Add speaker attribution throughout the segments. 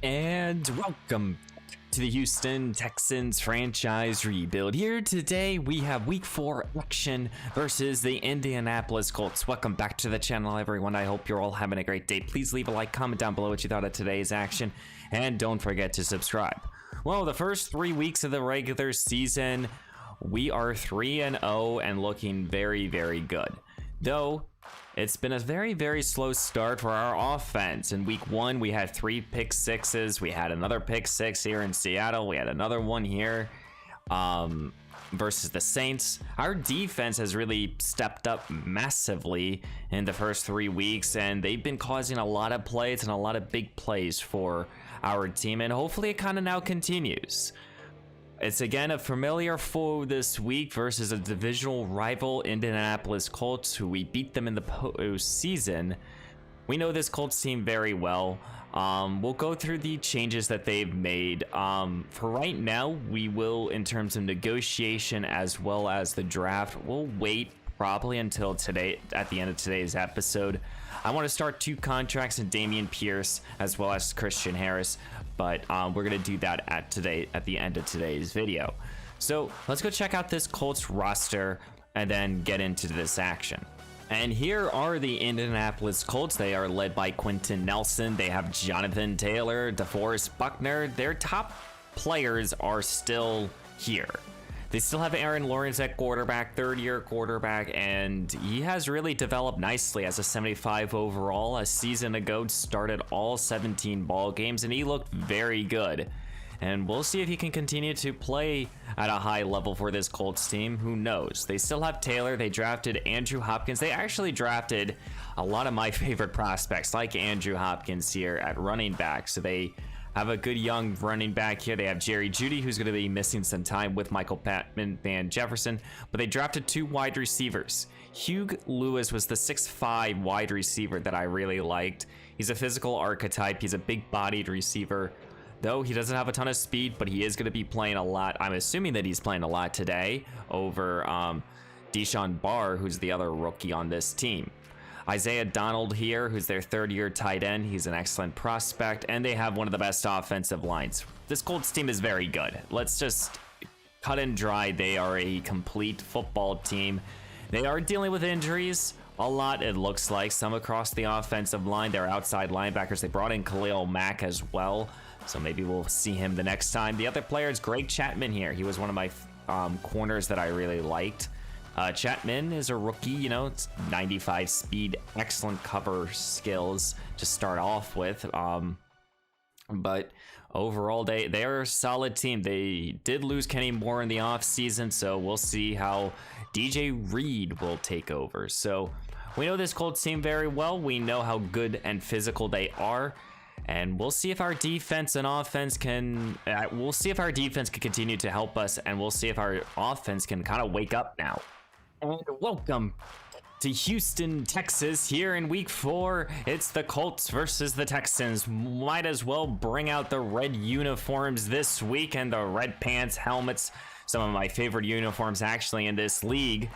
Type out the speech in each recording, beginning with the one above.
Speaker 1: And welcome to the Houston Texans franchise rebuild. Here today we have week 4 action versus the Indianapolis Colts. Welcome back to the channel, everyone. I hope you're all having a great day. Please leave a like, comment down below what you thought of today's action, and don't forget to subscribe. Well, the first 3 weeks of the regular season, we are 3-0 and looking very, very good. Though it's been a very slow start for our offense. In week 1, we had 3 pick sixes. We had another pick 6 here in Seattle. We had another one here versus the Saints. Our defense has really stepped up massively in the first 3 weeks, and they've been causing a lot of plays and a lot of big plays for our team, and hopefully it kind of now continues. It's again a familiar foe this week versus a divisional rival, Indianapolis Colts, who we beat them in the postseason. We know this Colts team very well. We'll go through the changes that they've made. For right now, we will, in terms of negotiation as well as the draft, we'll wait probably until today, at the end of today's episode. I want to start 2 contracts in Dameon Pierce as well as Christian Harris, but we're going to do that at the end of today's video. So let's go check out this Colts roster and then get into this action. And here are the Indianapolis Colts. They are led by Quentin Nelson. They have Jonathan Taylor, DeForest Buckner. Their top players are still here. They still have Aaron Lawrence at quarterback, 3rd-year quarterback, and he has really developed nicely as a 75 overall. A season ago, started all 17 ball games, and he looked very good. And we'll see if he can continue to play at a high level for this Colts team. Who knows? They still have Taylor. They drafted Andrew Hopkins. They actually drafted a lot of my favorite prospects, like Andrew Hopkins here at running back. So they have a good young running back here. They have Jerry Jeudy, who's going to be missing some time with Michael Pittman Van Jefferson, but they drafted 2 wide receivers. Hugh Lewis was the 6'5" wide receiver that I really liked. He's a physical archetype. He's a big-bodied receiver, though he doesn't have a ton of speed, but he is going to be playing a lot. I'm assuming that he's playing a lot today over Deshaun Barr, who's the other rookie on this team. Isaiah Donald here, who's their 3rd-year tight end. He's an excellent prospect, and they have one of the best offensive lines. This Colts team is very good. Let's just cut and dry. They are a complete football team. They are dealing with injuries a lot, it looks like. Some across the offensive line. They're outside linebackers. They brought in Khalil Mack as well, so maybe we'll see him the next time. The other player is Greg Chapman here. He was one of my corners that I really liked. Chapman is a rookie, you know, it's 95 speed, excellent cover skills to start off with. But overall, they are a solid team. They did lose Kenny Moore in the offseason, so we'll see how DJ Reed will take over. So we know this Colts team very well. We know how good and physical they are. And we'll see if our defense and offense can, continue to help us, and we'll see if our offense can kind of wake up now. And welcome to Houston, Texas. Here in week 4, it's the Colts versus the Texans. Might as well bring out the red uniforms this week and the red pants, helmets. Some of my favorite uniforms actually in this league.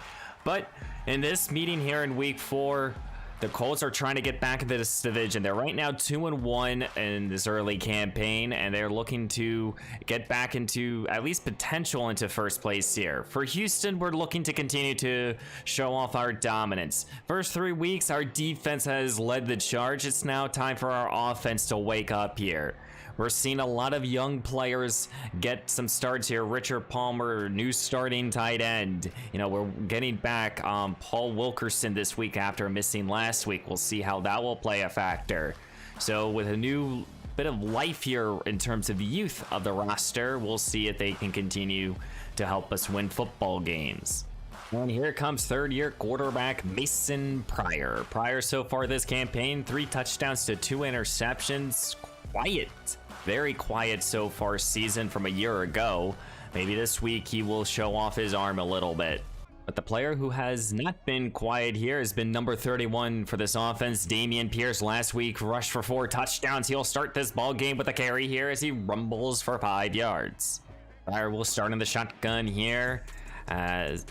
Speaker 1: But in this meeting here in week 4, the Colts are trying to get back into this division. They're right now 2-1 in this early campaign, and they're looking to get back into at least potential into first place here. For Houston, we're looking to continue to show off our dominance. First 3 weeks, our defense has led the charge. It's now time for our offense to wake up here. We're seeing a lot of young players get some starts here. Richard Palmer, new starting tight end. You know, we're getting back Paul Wilkerson this week after missing last week. We'll see how that will play a factor. So with a new bit of life here in terms of youth of the roster, we'll see if they can continue to help us win football games. And here comes 3rd-year quarterback Mason Pryor. Pryor so far this campaign, 3 touchdowns to 2 interceptions. Quiet. Very quiet so far season from a year ago. Maybe this week he will show off his arm a little bit. But the player who has not been quiet here has been number 31 for this offense, Dameon Pierce. Last week rushed for 4 touchdowns. He'll start this ball game with a carry here as he rumbles for 5 yards. Pryor will start in the shotgun here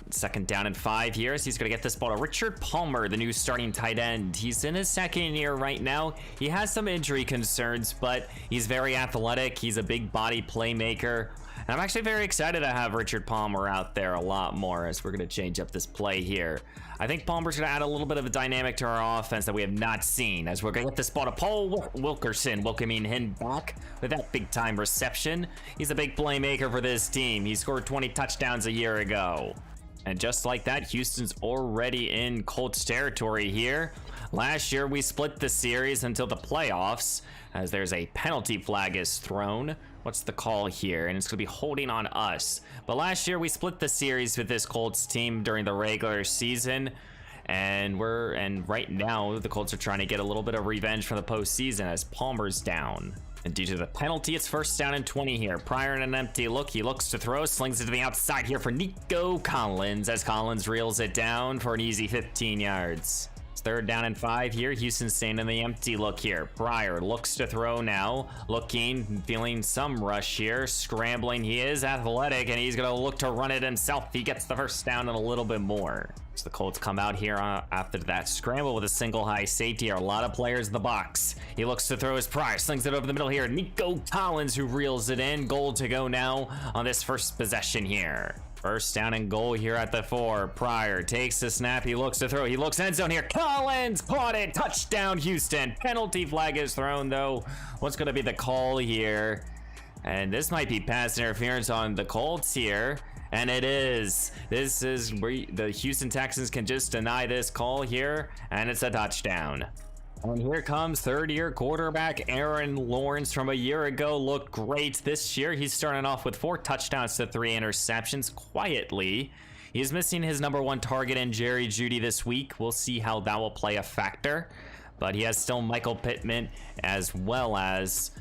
Speaker 1: Second down and 5 here. He's going to get this ball to Richard Palmer, the new starting tight end. He's in his second year right now. He has some injury concerns, but he's very athletic. He's a big body playmaker. And I'm actually very excited to have Richard Palmer out there a lot more as we're going to change up this play here. I think Palmer's going to add a little bit of a dynamic to our offense that we have not seen as we're going to get this ball to Paul Wilkerson, welcoming him back with that big-time reception. He's a big playmaker for this team. He scored 20 touchdowns a year ago. And just like that, Houston's already in Colts territory here. Last year, we split the series until the playoffs as there's a penalty flag is thrown. What's the call here? And it's going to be holding on us. But last year, we split the series with this Colts team during the regular season. And right now, the Colts are trying to get a little bit of revenge from the postseason as Palmer's down. And due to the penalty, it's first down and 20 here. Pryor in an empty look. He looks to throw, slings it to the outside here for Nico Collins as Collins reels it down for an easy 15 yards. It's third down and 5 here. Houston staying in the empty look here. Pryor looks to throw now. Looking, feeling some rush here. Scrambling. He is athletic, and he's going to look to run it himself. He gets the first down and a little bit more. So the Colts come out here after that scramble with a single high safety. A lot of players in the box. He looks to throw his Pryor. Slings it over the middle here. Nico Collins who reels it in. Goal to go now on this first possession here. First down and goal here at the 4. Pryor takes the snap. He looks to throw. He looks end zone here. Collins caught it. Touchdown, Houston. Penalty flag is thrown, though. What's going to be the call here? And this might be pass interference on the Colts here. And it is. This is where the Houston Texans can just deny this call here. And it's a touchdown. And here comes third-year quarterback Aaron Lawrence from a year ago. Looked great this year. He's starting off with 4 touchdowns to 3 interceptions quietly. He's missing his #1 target in Jerry Jeudy this week. We'll see how that will play a factor. But he has still Michael Pittman as well as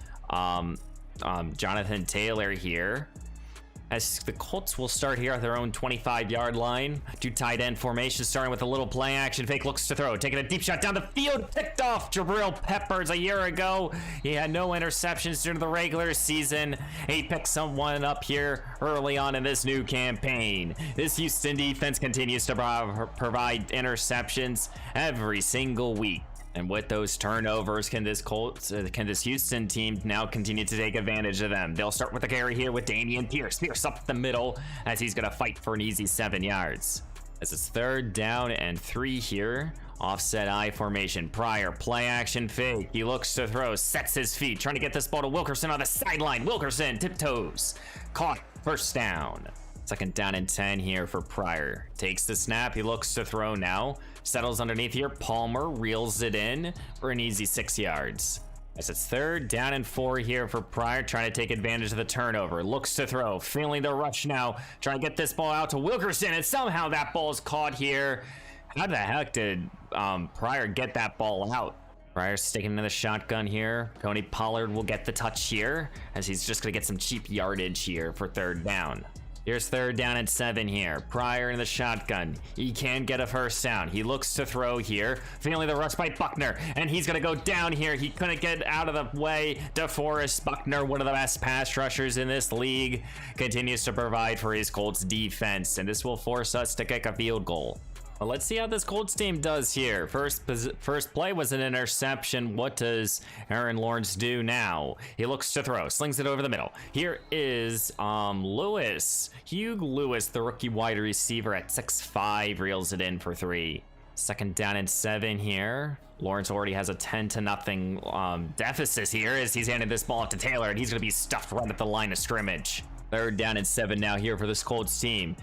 Speaker 1: Jonathan Taylor here. As the Colts will start here at their own 25-yard line. 2 tight end formation, starting with a little play action fake. Looks to throw, taking a deep shot down the field. Picked off Jabril Peppers a year ago. He had no interceptions during the regular season. He picked someone up here early on in this new campaign. This Houston defense continues to provide interceptions every single week. And with those turnovers, can this Houston team now continue to take advantage of them? They'll start with a carry here with Dameon Pierce. Pierce up the middle as he's going to fight for an easy 7 yards. As it's third down and 3 here. Offset I formation. Pryor, play action fake. He looks to throw, sets his feet, trying to get this ball to Wilkerson on the sideline. Wilkerson tiptoes. Caught, first down. Second down and 10 here for Pryor. Takes the snap. He looks to throw now. Settles underneath here. Palmer reels it in for an easy 6 yards. As it's third down and 4 here for Pryor, trying to take advantage of the turnover. Looks to throw. Feeling the rush now. Trying to get this ball out to Wilkerson, and somehow that ball is caught here. How the heck did Pryor get that ball out? Pryor sticking to the shotgun here. Tony Pollard will get the touch here as he's just going to get some cheap yardage here for third down. Here's third down and 7 here. Pryor in the shotgun. He can get a first down. He looks to throw here. Feeling the rush by Buckner. And he's going to go down here. He couldn't get out of the way. DeForest Buckner, one of the best pass rushers in this league, continues to provide for his Colts defense. And this will force us to kick a field goal. Well, let's see how this Colts team does here. First play was an interception. What does Aaron Lawrence do now? He looks to throw, slings it over the middle. Here is Lewis. Hugh Lewis, the rookie wide receiver at 6'5", reels it in for 3. Second down and 7 here. Lawrence already has a 10-0 deficit here as he's handed this ball off to Taylor, and he's going to be stuffed right at the line of scrimmage. Third down and 7 now here for this Colts team.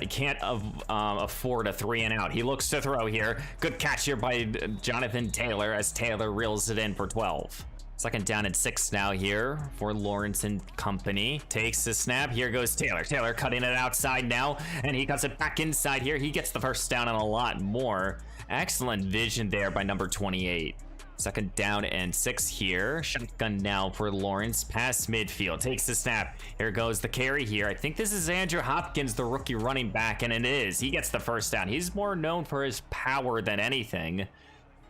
Speaker 1: Can't afford a 3-and-out. He looks to throw here. Good catch here by Jonathan Taylor as Taylor reels it in for 12. Second down and 6 now here for Lawrence and company. Takes the snap. Here goes Taylor. Taylor cutting it outside now, and he cuts it back inside here. He gets the first down and a lot more. Excellent vision there by number 28. Second down and 6 here. Shotgun now for Lawrence. Past midfield. Takes the snap. Here goes the carry here. I think this is Andrew Hopkins, the rookie running back, and it is. He gets the first down. He's more known for his power than anything.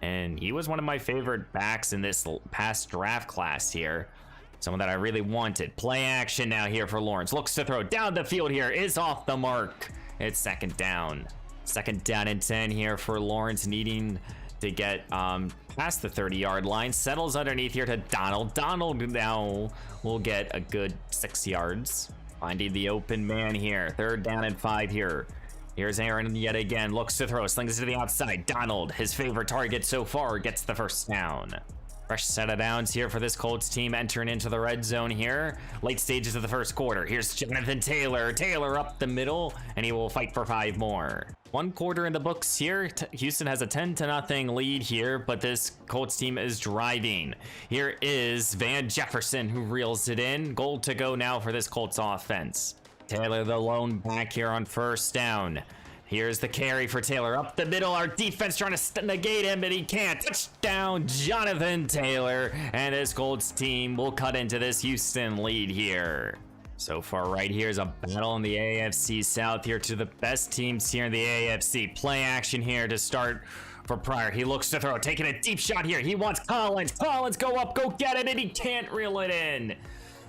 Speaker 1: And he was one of my favorite backs in this past draft class here. Someone that I really wanted. Play action now here for Lawrence. Looks to throw down the field here. Is off the mark. It's second down. Second down and 10 here for Lawrence, needing to get past the 30-yard line. Settles underneath here to Donald. Donald now will get a good 6 yards. Finding the open man here. Third down and 5 here. Here's Aaron yet again. Looks to throw. Slings it to the outside. Donald, his favorite target so far, gets the first down. Fresh set of downs here for this Colts team entering into the red zone here. Late stages of the first quarter. Here's Jonathan Taylor. Taylor up the middle, and he will fight for 5 more. 1 quarter in the books here. Houston has a 10-0 lead here, but this Colts team is driving. Here is Van Jefferson, who reels it in. Goal to go now for this Colts offense. Taylor the lone back here on first down. Here's the carry for Taylor up the middle. Our defense trying to negate him, but he can't. Touchdown, Jonathan Taylor. And this Colts team will cut into this Houston lead here. So far right here is a battle in the AFC South here to the best teams here in the AFC. Play action here to start for Pryor. He looks to throw, taking a deep shot here. He wants Collins. Collins, go up, go get it, and he can't reel it in.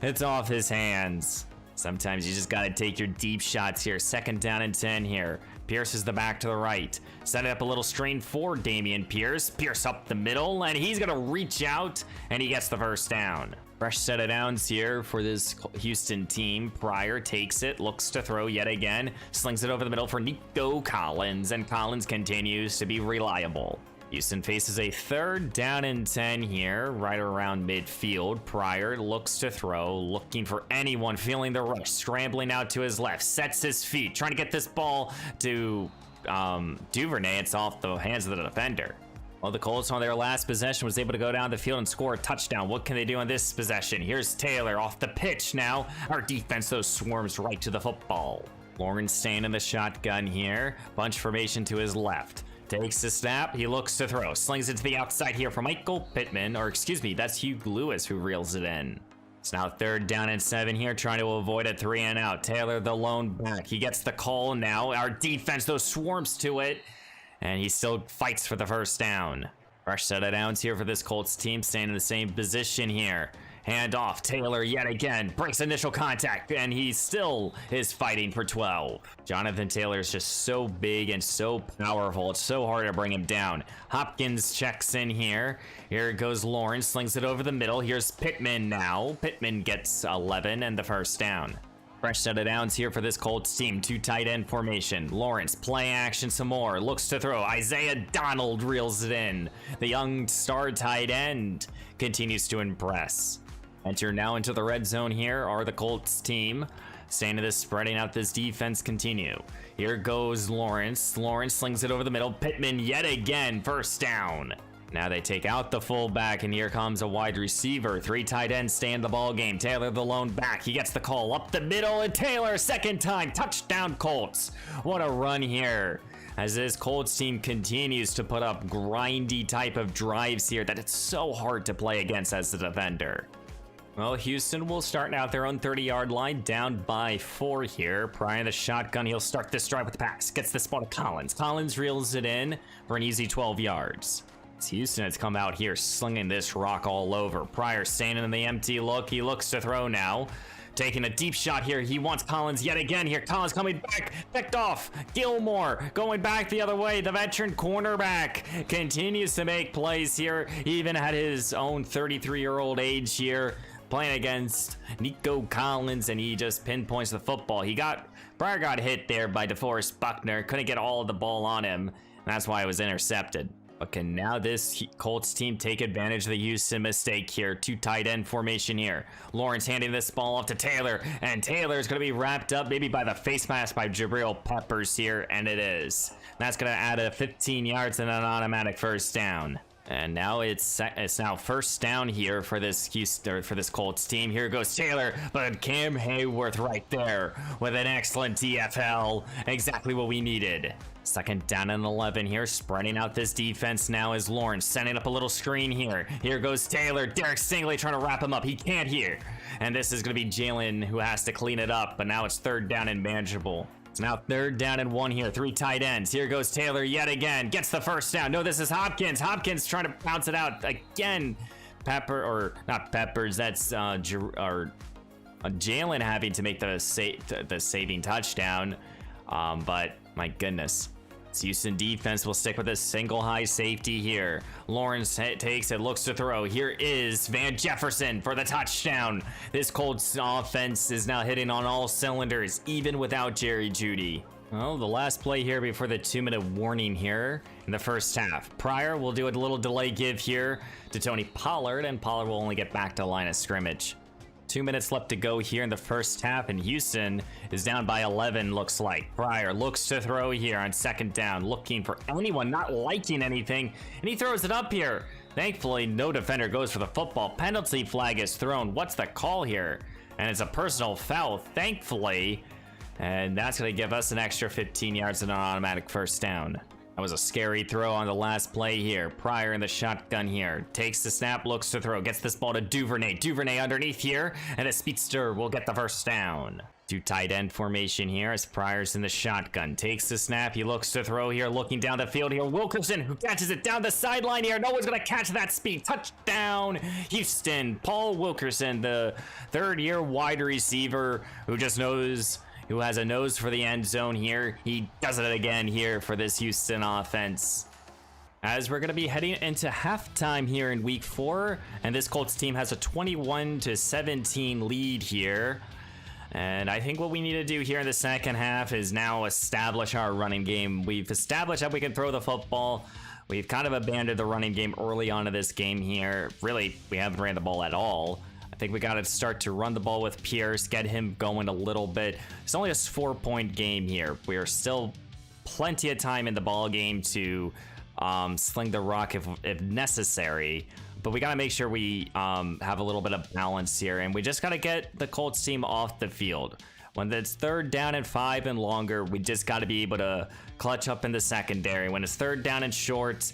Speaker 1: It's off his hands. Sometimes you just got to take your deep shots here. Second down and 10 here. Pierce is the back to the right. Set it up a little screen for Dameon Pierce. Pierce up the middle, and he's going to reach out, and he gets the first down. Fresh set of downs here for this Houston team. Pryor takes it, looks to throw yet again. Slings it over the middle for Nico Collins, and Collins continues to be reliable. Houston faces a third down and 10 here, right around midfield. Pryor looks to throw, looking for anyone, feeling the rush, scrambling out to his left, sets his feet, trying to get this ball to Duvernay. It's off the hands of the defender. Well, the Colts on their last possession was able to go down the field and score a touchdown. What can they do on this possession? Here's Taylor off the pitch now. Our defense, though, swarms right to the football. Lawrence staying in the shotgun here. Bunch formation to his left. Takes the snap, he looks to throw, slings it to the outside here for Michael Pittman, or excuse me, that's Hugh Lewis who reels it in. It's now third down and 7 here, trying to avoid a 3 and out. Taylor the lone back, he gets the call now. Our defense, though, swarms to it, and he still fights for the first down. Fresh set of downs here for this Colts team, staying in the same position here. Hand off, Taylor yet again, breaks initial contact, and he still is fighting for 12. Jonathan Taylor is just so big and so powerful, it's so hard to bring him down. Hopkins checks in here. Here goes Lawrence, slings it over the middle. Here's Pittman now. Pittman gets 11 and the first down. Fresh set of downs here for this Colts team. 2 tight end formation. Lawrence, play action some more. Looks to throw. Isaiah Donald reels it in. The young star tight end continues to impress. Enter now into the red zone here are the Colts team. Staying to this, spreading out this defense continue. Here goes Lawrence. Lawrence slings it over the middle. Pittman yet again, first down. Now they take out the fullback, and here comes a wide receiver. 3 tight ends stay in the ball game. Taylor the lone back. He gets the call up the middle, and Taylor second time. Touchdown Colts. What a run here. As this Colts team continues to put up grindy type of drives here that it's so hard to play against as the defender. Well, Houston will start out their own 30-yard line, down by 4 here. Pryor in the shotgun, he'll start this drive with the pass. Gets this ball to Collins. Collins reels it in for an easy 12 yards. As Houston has come out here slinging this rock all over. Pryor staying in the empty look. He looks to throw now. Taking a deep shot here. He wants Collins yet again here. Collins coming back. Picked off. Gilmore going back the other way. The veteran cornerback continues to make plays here, even at his own 33-year-old age here, playing against Nico Collins, and he just pinpoints the football. Pryor got hit there by DeForest Buckner. Couldn't get all of the ball on him, and that's why it was intercepted. But can now this Colts team take advantage of the Houston mistake here? 2 tight end formation here. Lawrence handing this ball off to Taylor, and Taylor is going to be wrapped up maybe by the face mask by Jabril Peppers here, and it is. That's going to add a 15 yards and an automatic first down. And now it's now first down here for this Colts team. Here goes Taylor, but Cam Hayworth right there with an excellent TFL. Exactly what we needed. Second down and 11 here. Spreading out this defense now is Lawrence, setting up a little screen here. Here goes Taylor. Derek Stingley trying to wrap him up. He can't here. And this is going to be Jalen who has to clean it up. But now it's third down and manageable. It's now third down and 1 here. 3 tight ends. Here goes Taylor yet again. Gets the first down. No, this is Hopkins. Hopkins trying to bounce it out again. Not Peppers. That's Jalen having to make the saving touchdown. But my goodness. This Houston defense will stick with a single high safety here. Lawrence takes it, looks to throw. Here is Van Jefferson for the touchdown. This Colts offense is now hitting on all cylinders, even without Jerry Jeudy. Well, the last play here before the 2-minute warning here in the first half. Pryor will do a little delay give here to Tony Pollard, and Pollard will only get back to line of scrimmage. 2 minutes left to go here in the first half, and Houston is down by 11, looks like. Pryor looks to throw here on second down, looking for anyone, not liking anything, and he throws it up here. Thankfully, no defender goes for the football. Penalty flag is thrown. What's the call here? And it's a personal foul, thankfully, and that's going to give us an extra 15 yards and an automatic first down. That was a scary throw on the last play here. Pryor in the shotgun here. Takes the snap, looks to throw. Gets this ball to Duvernay. Duvernay underneath here. And a speedster will get the first down. Two tight end formation here as Pryor's in the shotgun. Takes the snap. He looks to throw here. Looking down the field here. Wilkerson who catches it down the sideline here. No one's going to catch that speed. Touchdown, Houston. Paul Wilkerson, the third-year wide receiver who just knows... who has a nose for the end zone here. He does it again here for this Houston offense. As we're going to be heading into halftime here in week 4, and this Colts team has a 21-17 lead here. And I think what we need to do here in the second half is now establish our running game. We've established that we can throw the football. We've kind of abandoned the running game early on in this game here. Really, we haven't ran the ball at all. I think we got to start to run the ball with Pierce, get him going a little bit. It's only a 4-point game here. We are still plenty of time in the ball game to sling the rock if necessary. But we got to make sure we have a little bit of balance here. And we just got to get the Colts team off the field. When it's 3rd down and 5 and longer, we just got to be able to clutch up in the secondary. When it's 3rd down and short,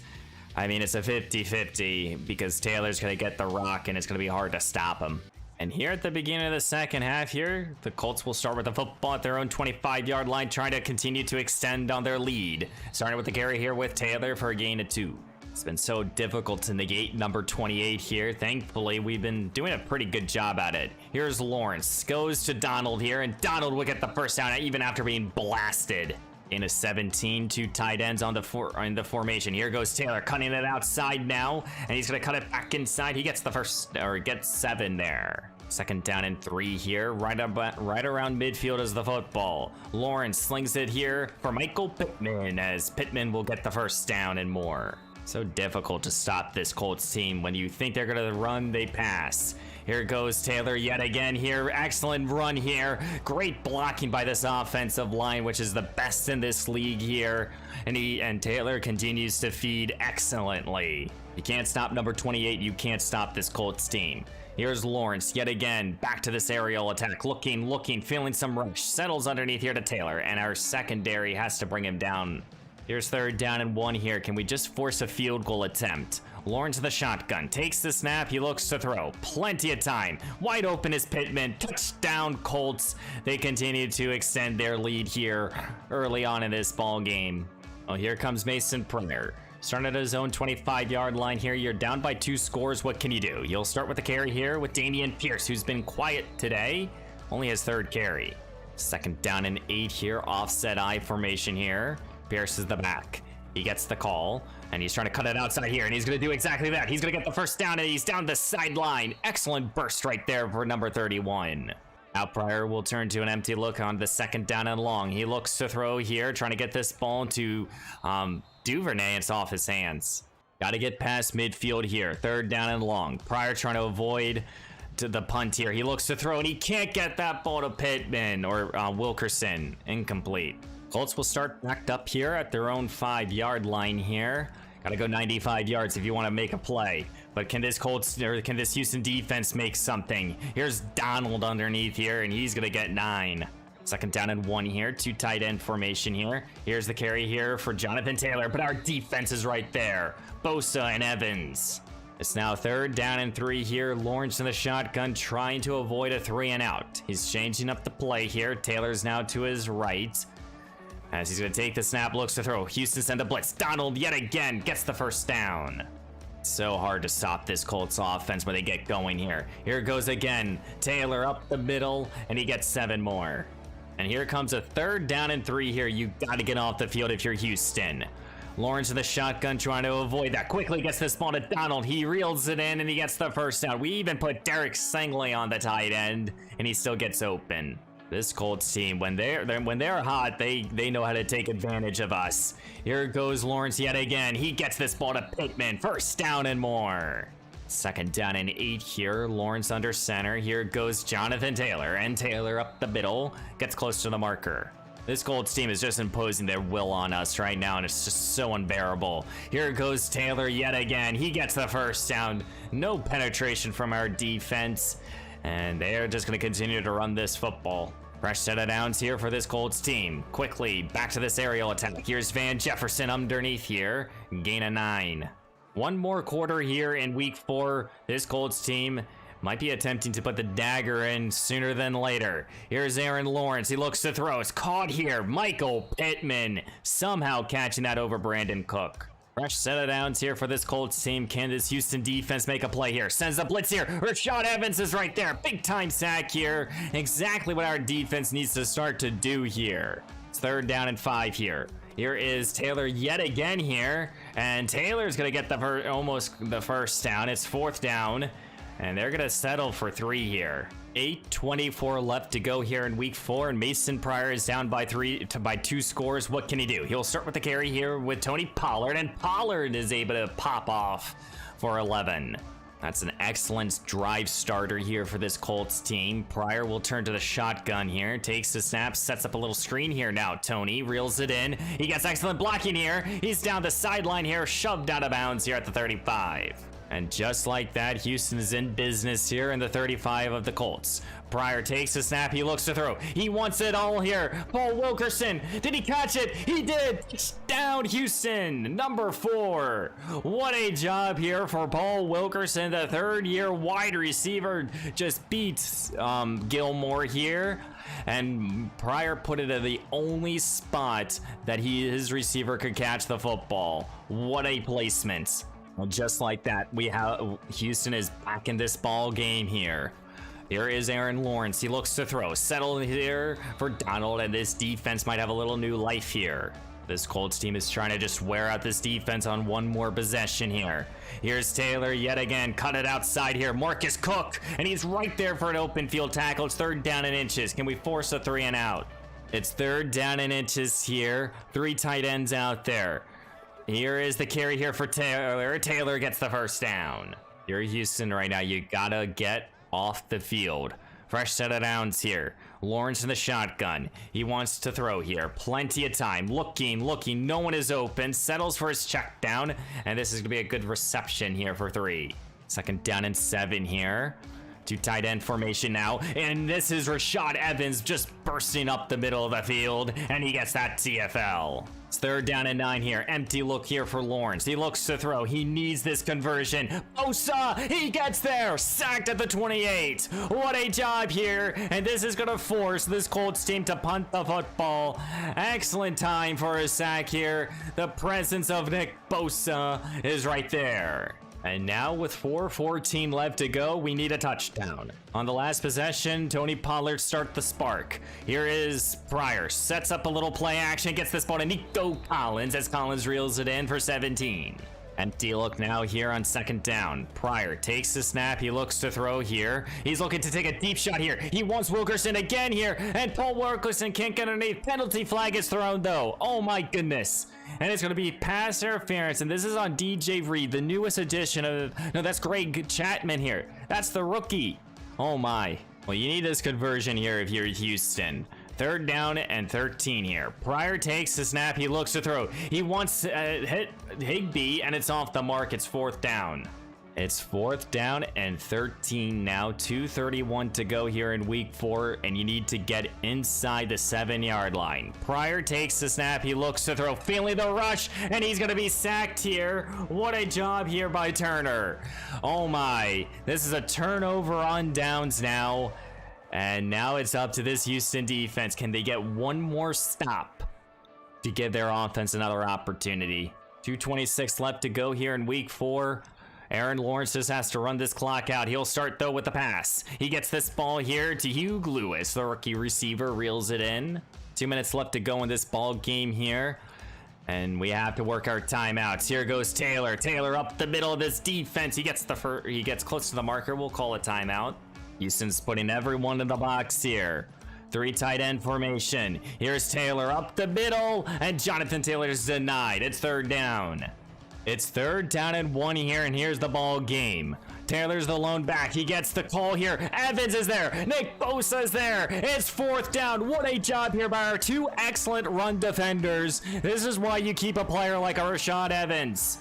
Speaker 1: I mean, it's a 50-50 because Taylor's going to get the rock and it's going to be hard to stop him. And here at the beginning of the second half here, the Colts will start with the football at their own 25-yard line, trying to continue to extend on their lead. Starting with the carry here with Taylor for a gain of 2. It's been so difficult to negate number 28 here. Thankfully, we've been doing a pretty good job at it. Here's Lawrence, goes to Donald here, and Donald will get the first down even after being blasted. In a 17, 2 tight ends on the formation. Here goes Taylor, cutting it outside now, and he's gonna cut it back inside. He gets the first, or gets 7 there. 2nd down and 3 here, right around midfield is the football. Lawrence slings it here for Michael Pittman, as Pittman will get the first down and more. So difficult to stop this Colts team. When you think they're gonna run, they pass. Here goes Taylor yet again here. Excellent run here. Great blocking by this offensive line, which is the best in this league here. And Taylor continues to feed excellently. You can't stop number 28. You can't stop this Colts team. Here's Lawrence yet again. Back to this aerial attack. Looking, feeling some rush. Settles underneath here to Taylor. And our secondary has to bring him down. Here's 3rd down and 1 here. Can we just force a field goal attempt? Lawrence in the shotgun, takes the snap, he looks to throw. Plenty of time. Wide open is Pittman. Touchdown Colts. They continue to extend their lead here early on in this ball game. Oh, here comes Mason Pryor. Starting at his own 25-yard line here. You're down by 2 scores. What can you do? You'll start with the carry here with Dameon Pierce, who's been quiet today. Only his 3rd carry. 2nd down and 8 here. Offset I formation here. Pierce is the back. He gets the call, and he's trying to cut it outside here, and he's going to do exactly that. He's going to get the first down, and he's down the sideline. Excellent burst right there for number 31. Now Pryor will turn to an empty look on the 2nd down and long. He looks to throw here, trying to get this ball to Duvernay. It's off his hands. Got to get past midfield here. 3rd down and long. Pryor trying to avoid to the punt here. He looks to throw, and he can't get that ball to Pittman or Wilkerson. Incomplete. Colts will start backed up here at their own 5-yard line here. Gotta go 95 yards if you want to make a play. But can this Houston defense make something? Here's Donald underneath here, and he's gonna get 9. 2nd down and 1 here. 2 tight end formation here. Here's the carry here for Jonathan Taylor, but our defense is right there. Bosa and Evans. It's now 3rd down and 3 here. Lawrence in the shotgun trying to avoid a 3 and out. He's changing up the play here. Taylor's now to his right. As he's going to take the snap, looks to throw. Houston send a blitz. Donald yet again gets the first down. So hard to stop this Colts offense when they get going here. Here it goes again. Taylor up the middle, and he gets 7 more. And here comes a 3rd down and 3 here. You got to get off the field if you're Houston. Lawrence in the shotgun trying to avoid that. Quickly gets this ball to Donald. He reels it in and he gets the first down. We even put Derek Sangley on the tight end and he still gets open. This Colts team, when they're hot, they know how to take advantage of us. Here goes Lawrence yet again. He gets this ball to Pittman. 1st down and more. 2nd down and 8 here. Lawrence under center. Here goes Jonathan Taylor. And Taylor up the middle. Gets close to the marker. This Colts team is just imposing their will on us right now, and it's just so unbearable. Here goes Taylor yet again. He gets the 1st down. No penetration from our defense. And they're just going to continue to run this football. Fresh set of downs here for this Colts team. Quickly, back to this aerial attack. Here's Van Jefferson underneath here. Gain of 9. One more quarter here in week 4. This Colts team might be attempting to put the dagger in sooner than later. Here's Aaron Lawrence. He looks to throw. It's caught here. Michael Pittman somehow catching that over Brandon Cook. Fresh set of downs here for this Colts team. Can this Houston defense make a play here? Sends a blitz here. Rashad Evans is right there. Big time sack here. Exactly what our defense needs to start to do here. It's 3rd down and 5 here. Here is Taylor yet again here. And Taylor's going to get almost the 1st down. It's 4th down. And they're going to settle for 3 here. 8:24 left to go here in week 4, and Mason Pryor is down by 2 scores. What can he do? He'll start with the carry here with Tony Pollard, and Pollard is able to pop off for 11. That's an excellent drive starter here for this Colts team. Pryor will turn to the shotgun here, takes the snap, sets up a little screen here now. Tony reels it in. He gets excellent blocking here. He's down the sideline here, shoved out of bounds here at the 35. And just like that, Houston is in business here in the 35 of the Colts. Pryor takes the snap. He looks to throw. He wants it all here. Paul Wilkerson. Did he catch it? He did. Down Houston. Number 4. What a job here for Paul Wilkerson. The 3rd-year wide receiver just beats Gilmore here. And Pryor put it at the only spot that his receiver could catch the football. What a placement. Well, just like that, Houston is back in this ball game here. Here is Aaron Lawrence. He looks to throw. Settled here for Donald, and this defense might have a little new life here. This Colts team is trying to just wear out this defense on one more possession here. Here's Taylor yet again. Cut it outside here. Marcus Cook, and he's right there for an open field tackle. It's 3rd down and inches. Can we force a 3 and out? It's 3rd down and inches here. 3 tight ends out there. Here is the carry here for Taylor. Taylor gets the 1st down. You're Houston right now. You gotta get off the field. Fresh set of downs here. Lawrence in the shotgun. He wants to throw here. Plenty of time. Looking. No one is open. Settles for his check down. And this is gonna be a good reception here for 3. 2nd down and 7 here. 2 tight end formation now. And this is Rashad Evans just bursting up the middle of the field. And he gets that TFL. It's 3rd down and 9 here. Empty look here for Lawrence. He looks to throw. He needs this conversion. Bosa, he gets there. Sacked at the 28. What a job here. And this is going to force this Colts team to punt the football. Excellent time for a sack here. The presence of Nick Bosa is right there. And now with 4:14 left to go, we need a touchdown. On the last possession, Tony Pollard start the spark. Here is Pryor, sets up a little play action, gets this ball to Nico Collins as Collins reels it in for 17. Empty look now here on 2nd down. Pryor takes the snap. He looks to throw here. He's looking to take a deep shot here. He wants Wilkerson again here, and Paul Wilkerson can't get underneath. Penalty flag is thrown though. Oh my goodness. And it's going to be pass interference, and this is on DJ Reed, the newest addition of... No, that's Greg Chapman here. That's the rookie. Oh my. Well, you need this conversion here if you're Houston. 3rd down and 13 here. Pryor takes the snap. He looks to throw. He wants hit Higbee, and it's off the mark. It's 4th down. It's 4th down and 13 now. 2:31 to go here in week 4, and you need to get inside the 7-yard line. Pryor takes the snap. He looks to throw, feeling the rush, and he's going to be sacked here. What a job here by Turner. Oh my. This is a turnover on downs now. And now it's up to this Houston defense. Can they get one more stop to give their offense another opportunity? 2:26 left to go here in week 4. Aaron Lawrence just has to run this clock out. He'll start, though, with the pass. He gets this ball here to Hugh Lewis. The rookie receiver reels it in. 2 minutes left to go in this ball game here. And we have to work our timeouts. Here goes Taylor. Taylor up the middle of this defense. He gets close to the marker. We'll call a timeout. Houston's putting everyone in the box here. 3 tight end formation. Here's Taylor up the middle, and Jonathan Taylor's denied. It's 3rd down. It's 3rd down and 1 here, and here's the ball game. Taylor's the lone back. He gets the call here. Evans is there. Nick Bosa is there. It's 4th down. What a job here by our 2 excellent run defenders. This is why you keep a player like a Rashad Evans.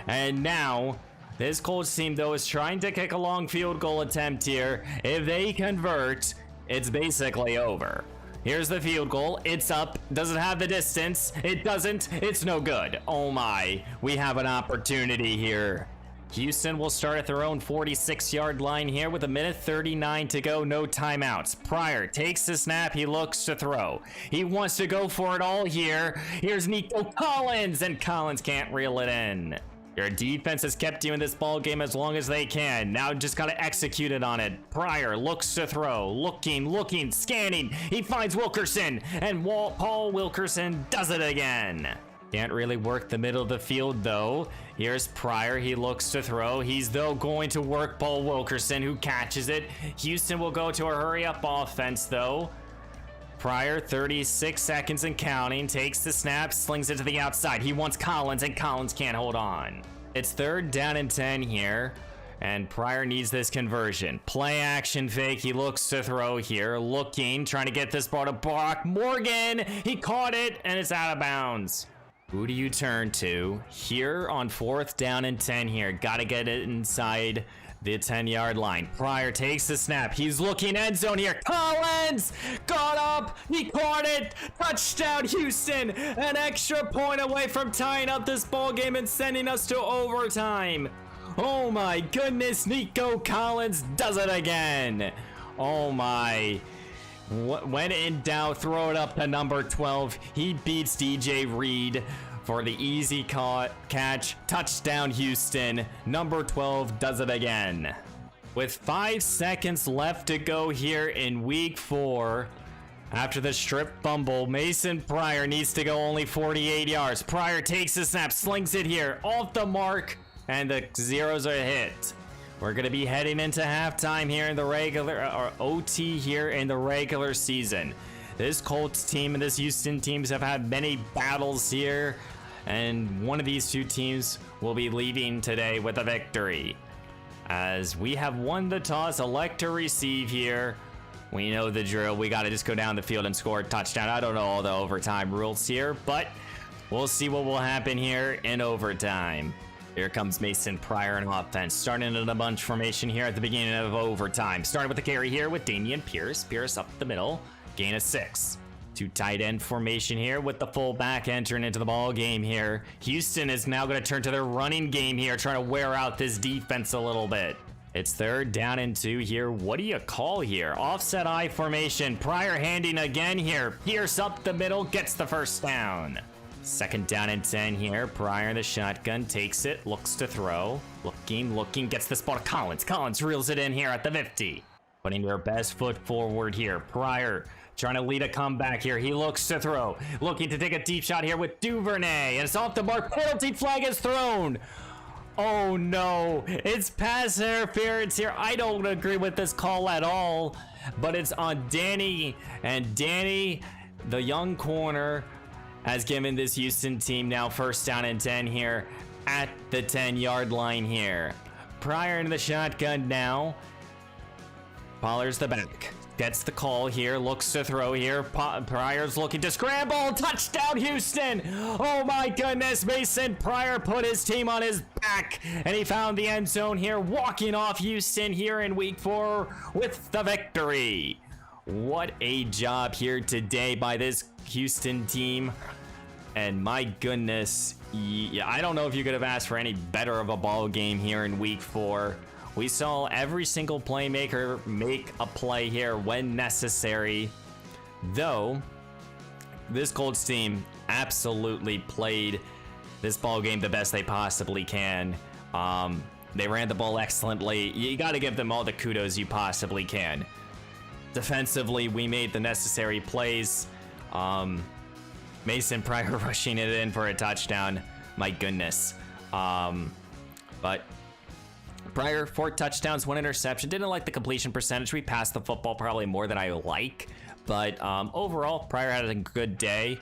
Speaker 1: And now, this Colts team, though, is trying to kick a long field goal attempt here. If they convert, it's basically over. Here's the field goal. It's up. Does it have the distance? It doesn't. It's no good. Oh my. We have an opportunity here. Houston will start at their own 46-yard line here with 1:39 to go. No timeouts. Pryor takes the snap. He looks to throw. He wants to go for it all here. Here's Nico Collins, and Collins can't reel it in. Your defense has kept you in this ball game as long as they can. Now just got to execute it on it. Pryor looks to throw. Looking, scanning. He finds Wilkerson, and Paul Wilkerson does it again. Can't really work the middle of the field, though. Here's Pryor. He looks to throw. He's, though, going to work Paul Wilkerson, who catches it. Houston will go to a hurry-up offense, though. Pryor, 36 seconds and counting, takes the snap, slings it to the outside. He wants Collins, and Collins can't hold on. It's 3rd down and 10 here, and Pryor needs this conversion. Play action fake. He looks to throw here, trying to get this ball to Brock Morgan. He caught it, and it's out of bounds. Who do you turn to here on 4th down and 10 here? Got to get it inside the 10-yard line. Pryor takes the snap. He's looking end zone here. Collins got up. He caught it. Touchdown, Houston. An extra point away from tying up this ball game and sending us to overtime. Oh my goodness. Nico Collins does it again. Oh my. When in doubt, throw it up to number 12. He beats DJ Reed for the easy catch. Touchdown, Houston. Number 12 does it again. With 5 seconds left to go here in week 4, after the strip fumble, Mason Pryor needs to go only 48 yards. Pryor takes the snap, slings it here, off the mark, and the zeros are hit. We're going to be heading into halftime here in the regular, or OT here in the regular season. This Colts team and this Houston teams have had many battles here, and one of these 2 teams will be leaving today with a victory. As we have won the toss, elect to receive here. We know the drill. We got to just go down the field and score a touchdown. I don't know all the overtime rules here, but we'll see what will happen here in overtime. Here comes Mason Pryor in offense, starting in a bunch formation here at the beginning of overtime. Starting with the carry here with Damian Pierce. Pierce up the middle, gain of 6. 2 tight end formation here with the fullback entering into the ball game here. Houston is now going to turn to their running game here, trying to wear out this defense a little bit. It's 3rd down and 2 here. What do you call here? Offset I formation. Pryor handing again here. Pierce up the middle, gets the 1st down. 2nd down and 10 here. Pryor in the shotgun, takes it, looks to throw. Looking, gets this ball to Collins. Collins reels it in here at the 50. Putting their best foot forward here. Pryor trying to lead a comeback here. He looks to throw. Looking to take a deep shot here with Duvernay. And it's off the mark. Penalty flag is thrown. Oh no. It's pass interference here. I don't agree with this call at all. But it's on Danny. And Danny, the young corner, has given this Houston team now 1st down and 10 here at the 10-yard line here. Pryor into the shotgun now. Pollard's the back. Gets the call here. Looks to throw here. Pryor's looking to scramble. Touchdown, Houston. Oh my goodness. Mason Pryor put his team on his back, and he found the end zone here, walking off Houston here in week 4 with the victory. What a job here today by this Houston team. And my goodness, yeah, I don't know if you could have asked for any better of a ball game here in week 4. We saw every single playmaker make a play here when necessary. Though, this Colts team absolutely played this ball game the best they possibly can. They ran the ball excellently. You got to give them all the kudos you possibly can. Defensively, we made the necessary plays. Mason Pryor rushing it in for a touchdown. My goodness. But Pryor, 4 touchdowns, 1 interception. Didn't like the completion percentage. We passed the football probably more than I like. But overall, Pryor had a good day.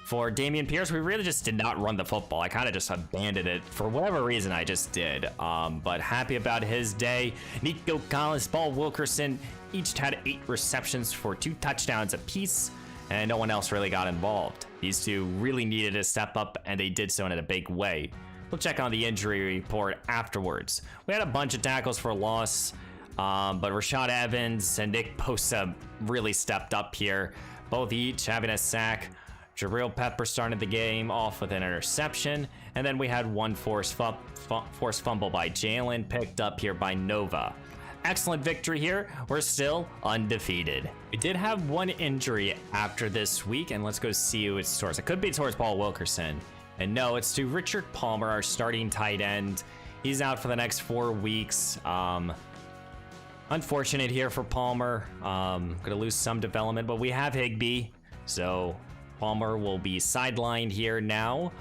Speaker 1: For Dameon Pierce, we really just did not run the football. I kind of just abandoned it. For whatever reason, I just did. But happy about his day. Nico Collins, Paul Wilkerson, each had 8 receptions for 2 touchdowns apiece. And no one else really got involved. These two really needed to step up, and they did so in a big way. We'll check on the injury report afterwards. We had a bunch of tackles for loss, but Rashad Evans and Nick Bosa really stepped up here, both each having a sack. Jabril Pepper started the game off with an interception, and then we had 1 forced fumble by Jalen, picked up here by Nova. Excellent victory here. We're still undefeated. We did have 1 injury after this week, and let's go see who it's towards. It could be towards Paul Wilkerson. And no, it's to Richard Palmer, our starting tight end. He's out for the next 4 weeks. Unfortunate here for Palmer. Gonna lose some development, but we have Higbee, so Palmer will be sidelined here now.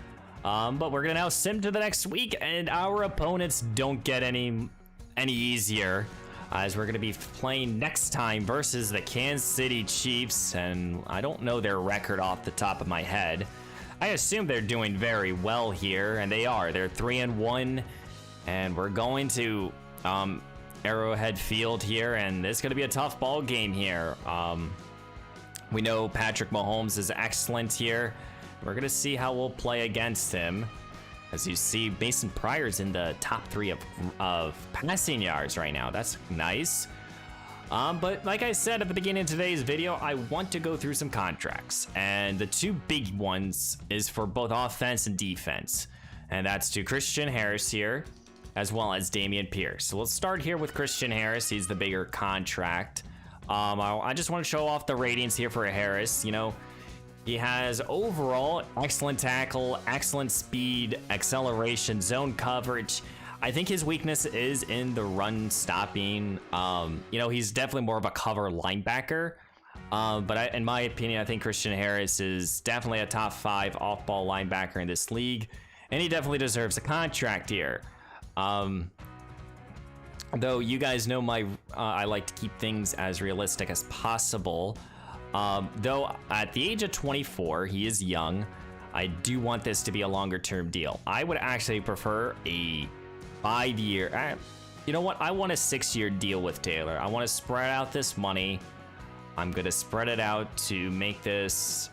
Speaker 1: But we're gonna now sim to the next week, and our opponents don't get any easier, as we're gonna be playing next time versus the Kansas City Chiefs, and I don't know their record off the top of my head. I assume they're doing very well here, and they are. They're 3-1, and we're going to Arrowhead Field here, and it's going to be a tough ball game here. We know Patrick Mahomes is excellent here. We're going to see how we'll play against him. As you see, Mason Pryor's in the top 3 of passing yards right now. That's nice. But like I said at the beginning of today's video, I want to go through some contracts, and the 2 big ones is for both offense and defense, and that's to Christian Harris here, as well as Dameon Pierce. So let's start here with Christian Harris. He's the bigger contract. I just want to show off the ratings here for Harris. You know, he has overall excellent tackle, excellent speed, acceleration, zone coverage. I think his weakness is in the run stopping. You know, he's definitely more of a cover linebacker. But in my opinion, I think Christian Harris is definitely a top 5 off-ball linebacker in this league, and he definitely deserves a contract here. Though you guys know I like to keep things as realistic as possible. Though at the age of 24, he is young. I do want this to be a longer-term deal. I would actually prefer a 5-year. You know what? I want a 6-year deal with Taylor. I want to spread out this money. I'm going to spread it out to make this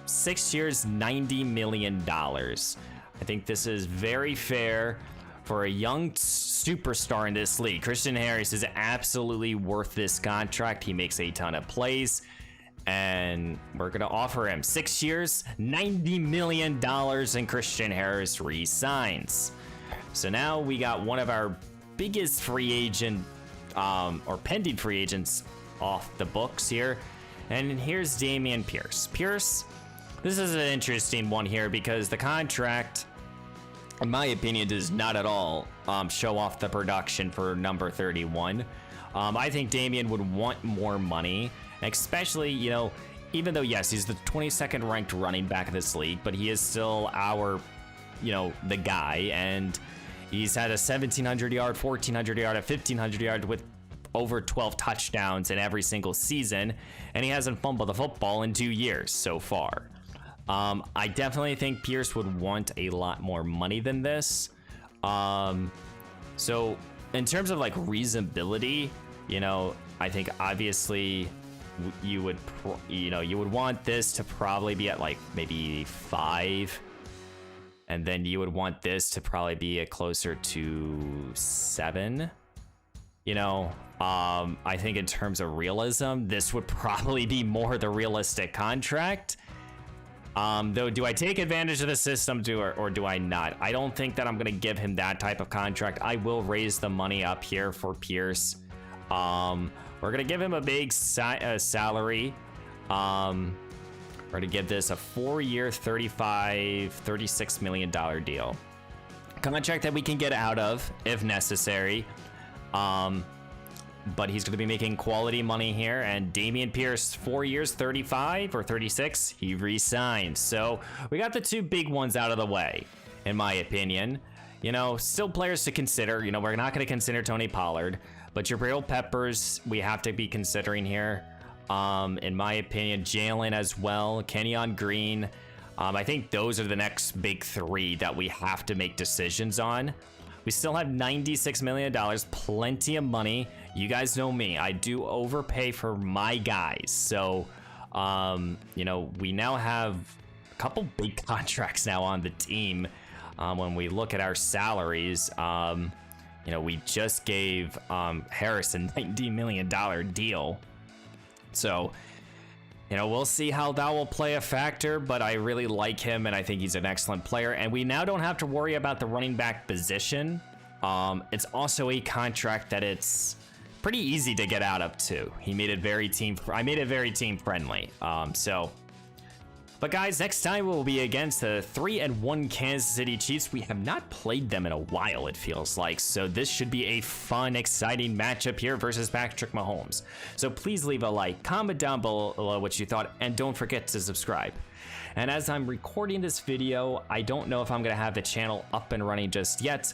Speaker 1: 6 years, $90 million. I think this is very fair for a young superstar in this league. Christian Harris is absolutely worth this contract. He makes a ton of plays, and we're going to offer him 6 years, $90 million, and Christian Harris re-signs. So now we got one of our biggest free agent or pending free agents off the books here. And here's Dameon Pierce. Pierce, this is an interesting one here because the contract, in my opinion, does not at all show off the production for number 31. I think Dameon would want more money, especially, you know, even though, yes, he's the 22nd ranked running back in this league, but he is still our, you know, the guy, and he's had a 1,700 yard, 1,400 yard, a 1,500 yard with over 12 touchdowns in every single season, and he hasn't fumbled the football in 2 years so far. I definitely think Pierce would want a lot more money than this. So in terms of like reasonability, you know, I think obviously you would want this to probably be at like maybe 5. And then you would want this to probably be a closer to 7. You know, I think in terms of realism, this would probably be more the realistic contract. Though, do I take advantage of the system or do I not? I don't think that I'm going to give him that type of contract. I will raise the money up here for Pierce. We're going to give him a big salary. We're going to give this a 4-year, $36 million deal. contract that we can get out of if necessary. But he's going to be making quality money here. And Damian Pierce, 4 years, 35 or 36, he re-signed. So we got the two big ones out of the way, in my opinion. You know, still players to consider. You know, we're not going to consider Tony Pollard, but Jabril Peppers, we have to be considering here. In my opinion, Jalen as well, Kenyon Green. I think those are the next big three that we have to make decisions on. We still have $96 million, plenty of money. You guys know me, I do overpay for my guys. So, you know, we now have a couple big contracts now on the team. When we look at our salaries, you know, we just gave Harris a $90 million deal. So, you know, we'll see how that will play a factor, but I really like him and I think he's an excellent player. And we now don't have to worry about the running back position. It's also a contract that it's pretty easy to get out of too. I made it very team friendly. But guys, next time we'll be against the 3-1 Kansas City Chiefs. We have not played them in a while, it feels like. So this should be a fun, exciting matchup here versus Patrick Mahomes. So please leave a like, comment down below what you thought, and don't forget to subscribe. And as I'm recording this video, I don't know if I'm gonna have the channel up and running just yet,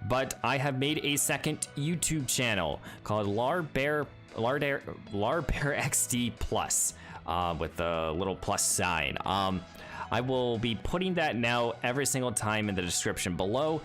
Speaker 1: but I have made a second YouTube channel called LarBear XD Plus. With the little plus sign. I will be putting that now every single time in the description below.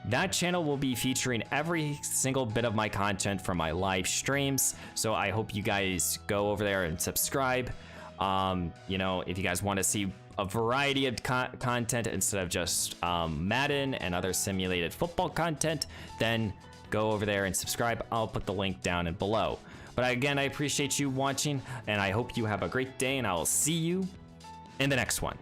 Speaker 1: That channel will be featuring every single bit of my content from my live streams. So I hope you guys go over there and subscribe. You know, if you guys want to see a variety of content instead of just Madden and other simulated football content, then go over there and subscribe. I'll put the link down and below. But again, I appreciate you watching, and I hope you have a great day, and I will see you in the next one.